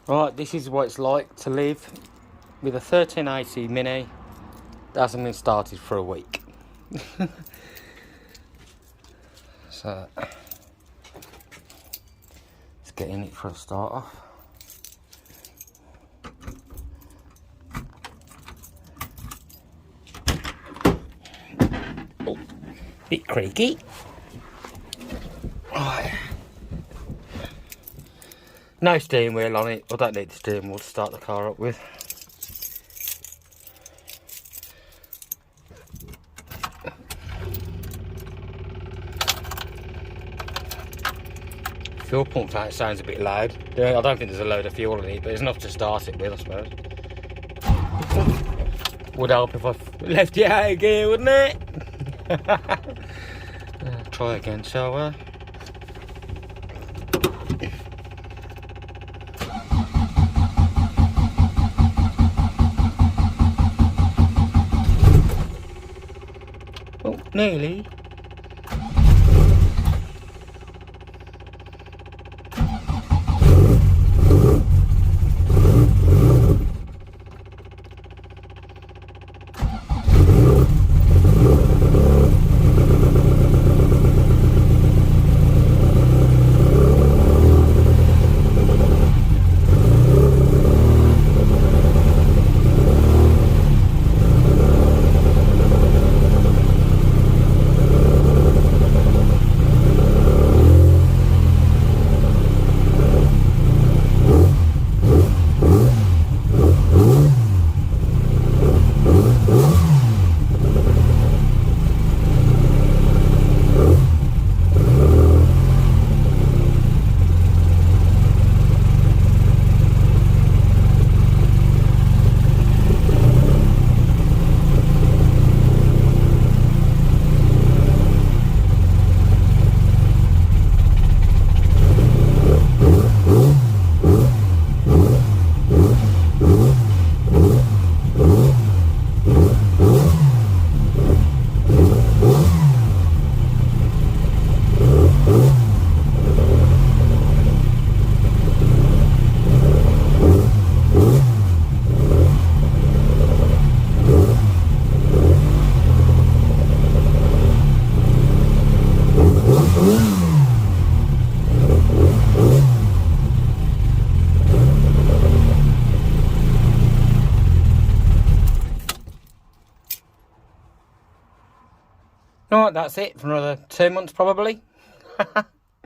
Right, this is what it's like to live with a 1380 Mini that hasn't been started for a week. So, let's get in it for a start off. Oh, bit creaky. Right. No steering wheel on it. I don't need the steering wheel to start the car up with. Fuel pump sounds a bit loud. I don't think there's a load of fuel in it, but it's enough to start it with, I suppose. Would help if I left it out of gear, wouldn't it? Try again, shall we? Oh, nearly. Right, that's it for another 2 months probably.